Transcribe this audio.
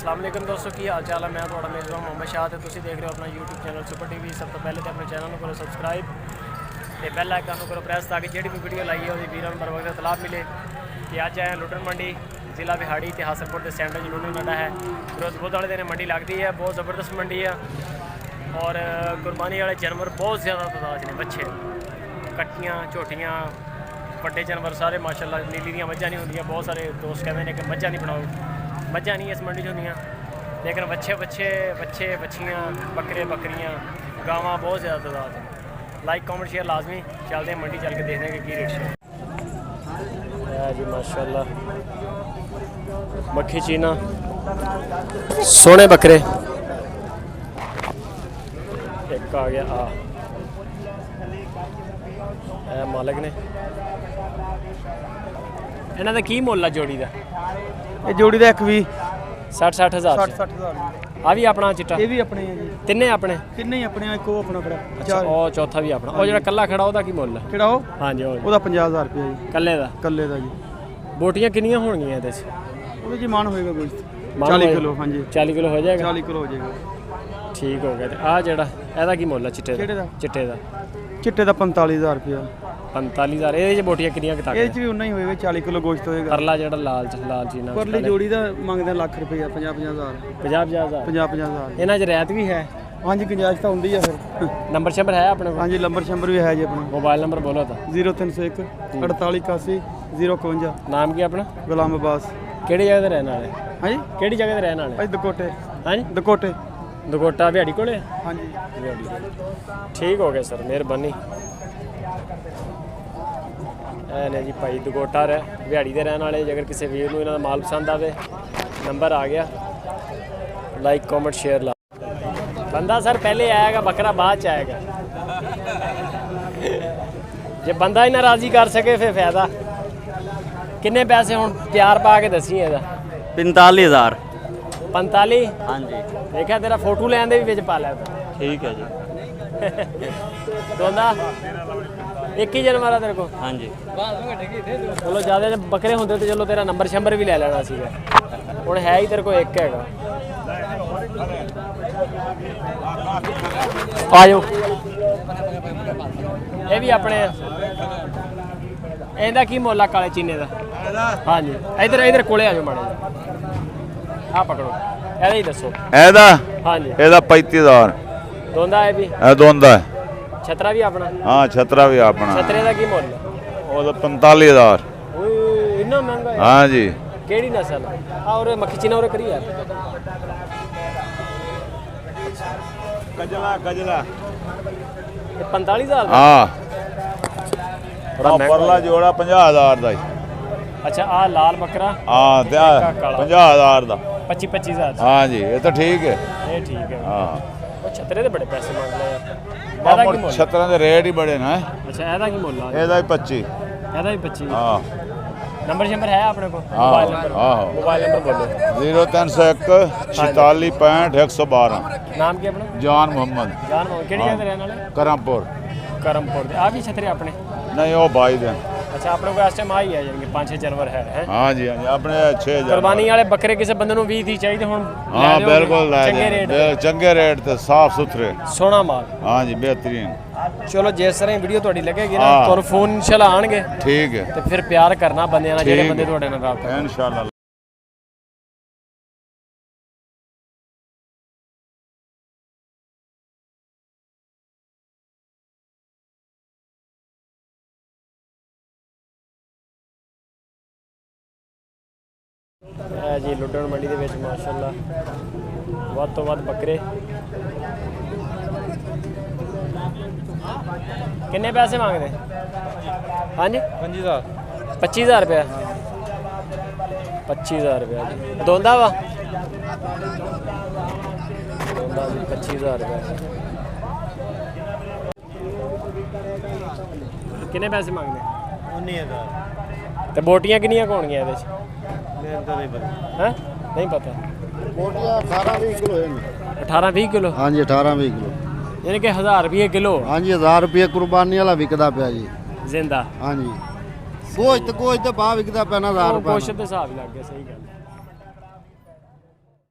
अस्सलाम वालेकुम दोस्तों की हाल चाल है। मैं थोड़ा मेज़बान मोहम्मद शाह ते तुसीं देख रहे हो अपना यूट्यूब चैनल सुपर टीवी। सब तो पहले तो अपने चैनल को करो सबसक्राइब ते बेल आइकन करो प्रेस ताकि जी भी वीडियो लाई है वीरों बर वक्त इतलाह मिले कि अज आए लुटन मंडी जिला बिहाड़ी ते हासलपुर के सेंटर लुटन मंडा है। रोज़ बुध वाले दिन मंडी लगती है, बहुत ज़बरदस्त मंडी है और कुर्बानी वाले जानवर बहुत ज़्यादा तादाद ने, बच्चे कट्टियाँ झोटियाँ बड़े जानवर सारे माशाल्लाह। नीली दियाँ मझां नहीं होंदियां, बहुत सारे दोस्त कहते हैं कि मझां नहीं बनाओ, मझां नहीं इस मंडी च होंदियां, लेकिन बच्चे बच्चियाँ बकरे बकरियाँ गावां बहुत ज़्यादा तादाद है। लाइक कमेंट शेयर लाजमी। चलते हैं मंडी चल के देखने के की रेट है जी। माशाल्लाह मक्खी चीना सोने बकरे एक आ गया मालिक ने इन्हों का की मुल है जोड़ी का? जोड़ी का 60-60 हज़ार आ भी अपना चिट्टा ये भी अपने है जी, तिन्ने अपने तिन्ने ही अपने एक वो अपना खड़ा। अच्छा और चौथा भी अपना। और जो कल्ला खड़ा ਉਹਦਾ ਕੀ ਮੁੱਲ ਹੈ? ਕਿਹੜਾ ਉਹ? ਹਾਂਜੀ ਉਹਦਾ 50000 ਰੁਪਏ ਜੀ ਕੱਲੇ ਦਾ। ਕੱਲੇ ਦਾ ਜੀ। ਬੋਟੀਆਂ ਕਿੰਨੀਆਂ ਹੋਣਗੀਆਂ ਇਹਦੇ 'ਚ? ਉਹਦੇ ਜੀ ਮਾਨ ਹੋਏਗਾ ਕੋਈ 40 ਕਿਲੋ। ਹਾਂਜੀ 40 ਕਿਲੋ ਹੋ ਜਾਏਗਾ। 40 ਕਿਲੋ ਹੋ ਜਾਏਗਾ। ਠੀਕ ਹੋ ਗਿਆ। ਤੇ ਆ ਜਿਹੜਾ ਇਹਦਾ ਕੀ ਮੁੱਲ ਹੈ ਚਿੱਟੇ ਦਾ? ਕਿਹੜੇ ਦਾ? ਚਿੱਟੇ ਦਾ ਚਿੱਟੇ ਦਾ 45000 ਰੁਪਏ। 45000। ਇਹਦੇ 'ਚ ਬੋਟੀਆਂ ਕਿੰਨੀਆਂ ਕੁ ਤੱਕ? ਇਹ 'ਚ ਵੀ ਉਨਾ ਹੀ ਹੋਏਗਾ, 40 ਕਿਲੋ ਗੋਸ਼ਤ ਹੋਏਗਾ। ਪਰਲਾ ਜਿਹੜਾ ਲਾਲ ਚੀਨਾ ਪਰਲੀ ਜੋੜੀ ਦਾ ਮੰਗਦੇ ਲੱਖ ਰੁਪਏ 50-50000 50-50000 50-50000 ਇਹਨਾਂ 'ਚ ਰਹਿਤ ਵੀ ਹੈ? ਹਾਂਜੀ ਗੁੰਜਾਇਸ਼ ਤਾਂ ਹੁੰਦੀ ਆ ਫਿਰ। ਨੰਬਰ ਸ਼ੰਬਰ ਹੈ ਆਪਣੇ ਕੋਲ? ਹਾਂਜੀ ਨੰਬਰ ਸ਼ੰਬਰ ਵੀ ਹੈ ਜੀ ਆਪਣਾ। ਮੋਬਾਈਲ ਨੰਬਰ ਬੋਲੋ ਤਾਂ। 0301 4881 051। ਨਾਮ ਕੀ ਆਪਣਾ? ਗੁਲਾਮ ਅਬਾਸ। ਕਿਹੜੀ ਜਗ੍ਹਾ ਤੇ ਰਹਿਣ ਵਾਲੇ? ਹਾਂਜੀ ਕਿਹੜੀ ਜਗ੍ਹਾ ਤੇ ਰਹਿਣ ਵਾਲੇ? ਭਾਈ ਦਕੋਟੇ। ਹਾਂਜੀ ਦਕੋਟੇ ਦਕੋਟਾ ਬਿਹਾੜੀ ਕੋਲੇ? ਹਾਂਜੀ ठीक हो गया सर, मेहरबानी। ने जी भाई दगोटा बिहाड़ी के रहने वाले। अगर किसी वीर को इन्हों माल पसंद आए नंबर आ गया, लाइक कमेंट शेयर ला। बंदा सर पहले आएगा, बकरा बाद च आएगा। जे बंदा ही ना राजी कर सके फिर फायदा। किन्ने पैसे हुण प्यार पा के दसी ਇਹਦਾ? 45000। 45? हाँ जी देखा तेरा फोटो लैन दे भी विच पा लिया। ठीक है जी। दोंदा एक ही जानवर है तेरे को? हाँ जी चलो ज़्यादा बकरे होंगे तो चलो तेरा नंबर शंबर भी ले लेना सीगा। हुण है ही तेरे को एक हैगा। आ जाओ ये भी अपने। ਇਹਦਾ ਕੀ ਮੁੱਲ ਆ ਕਾਲੇ ਚੀਨੇ ਦਾ? ਹਾਂਜੀ ਇਧਰ ਕੋਲੇ ਆ ਜਾਓ ਮਾੜੇ। ਆ ਪਕੜੋ ਇਹਦਾ ਹੀ ਦੱਸੋ। ਇਹਦਾ ਹਾਂਜੀ ਇਹਦਾ 35000। ਦੋਂਦਾ ਹੈ ਵੀ? ਇਹ ਦੋਂਦਾ ਹੈ। ਛਤਰਾ ਵੀ ਆਪਣਾ? ਹਾਂ ਛਤਰਾ ਵੀ ਆਪਣਾ। ਛਤਰੇ ਦਾ ਕੀ ਮੁੱਲ? ਉਹਦਾ 45000। ਓਏ ਇੰਨਾ ਮਹਿੰਗਾ ਹੈ? ਹਾਂ ਜੀ। ਕਿਹੜੀ ਨਸਲ ਆ? ਔਰ ਮੱਖੀ ਚੀਨਾ ਔਰ ਕਰੀ ਯਾਰ। ਗਜਲਾ ਇਹ 45000 ਦਾ? ਹਾਂ ਬੜਾ ਮਹਿੰਗਾ ਪਰਲਾ ਜੋੜਾ 50000 ਦਾ। ਅੱਛਾ ਆ ਲਾਲ ਬੱਕਰਾ? ਹਾਂ ਤੇ 50000 ਦਾ। 25-25000। ਹਾਂ ਜੀ ਇਹ ਤਾਂ ਠੀਕ ਹੈ। ਇਹ ਠੀਕ ਹੈ। ਹਾਂ ਉਹ ਛਤਰੇ ਦੇ ਬੜੇ ਪੈਸੇ ਮੰਗਦੇ ਯਾਰ। ਇਹਦਾ ਕੀ ਮੁੱਲ? ਛਤਰਾਂ ਦੇ ਰੇਟ ਹੀ ਬੜੇ ਨੇ। ਅੱਛਾ ਇਹਦਾ ਕੀ ਮੁੱਲ ਆ? ਇਹਦਾ ਹੀ 25। ਇਹਦਾ ਵੀ 25? ਹਾਂ ਨੰਬਰ ਸ਼ੰਬਰ ਹੈ ਆਪਣੇ ਕੋਲ? ਹਾਂ ਆਹੋ ਮੋਬਾਈਲ ਨੰਬਰ ਬੋਲੋ। 0301 46 65 112। ਨਾਮ ਕੀ ਆਪਣਾ? ਜਾਨ ਮੁਹੰਮਦ। ਜਾਨ ਮੋਹਨ। ਕਿਹੜੀ ਜਗ੍ਹਾ ਤੇ ਰਹਿਣ ਵਾਲੇ? ਕਰਮਪੁਰ। ਕਰਮਪੁਰ ਦੇ। ਆ ਵੀ ਛਤਰੇ ਆਪਣੇ? ਨਹੀਂ ਉਹ ਬਾਈ ਦੇ। ਅੱਛਾ ਆਪਣੇ ਕੋਲ ਇਸ ਟਾਈਮ ਆ ਹੀ ਆ ਜਾਣਗੇ 5-6 ਜਾਨਵਰ ਹੈ। ਹਾਂ ਜੀ ਆਪਣੇ 6 ਕੁਰਬਾਨੀ ਵਾਲੇ ਬੱਕਰੇ ਕਿਸੇ ਬੰਦੇ ਨੂੰ 20 ਦੀ ਚਾਹੀਦੇ ਹੁਣ? ਹਾਂ ਬਿਲਕੁਲ ਲੈ ਚੰਗੇ ਰੇਟ ਚੰਗੇ ਰੇਟ ਤੇ ਸਾਫ ਸੁਥਰੇ ਸੋਹਣਾ ਮਾਲ। ਹਾਂ ਜੀ ਬਿਹਤਰੀਨ। ਚਲੋ ਜਿਸ ਤਰ੍ਹਾਂ ਵੀਡੀਓ ਤੁਹਾਡੀ ਲੱਗੇਗੀ ਨਾ ਤੁਹਾਨੂੰ ਫੋਨ ਇਨਸ਼ਾਅੱਲਾ ਆਣਗੇ। ਠੀਕ ਹੈ ਤੇ ਫਿਰ ਪਿਆਰ ਕਰਨਾ ਬੰਦਿਆਂ ਨਾਲ ਜਿਹੜੇ ਬੰਦੇ ਤੁਹਾਡੇ ਨਾਲ ਰਾਬਤਾ ਕਰਨ। ਇਨਸ਼ਾਅੱਲਾ। जी लुटन मंडी के विच माशाअल्लाह वध तो वध बकरे। किन्ने पैसे मांगते? हाँ जी 25000 रुपया। 25000 रुपया जी। दोंदा वा? दोंदा जी 25000 रुपया। किन्ने पैसे मांगते? 19000। तो बोटियां किन्नियां होणगियां इहदे च? हैं नहीं पता। बोटियां 18-20 किलो है। 18-20 किलो? हाँ जी 18-20 किलो। यानी कि 1000 रुपये किलो? हाँ जी 1000 रुपये कुर्बानी वाला विकदा पिया जी। जिंदा? हाँ जी गोश्त भाव विकदा पिया ना 1000 रुपये। गोश्त के हिसाब लग गया। सही गल।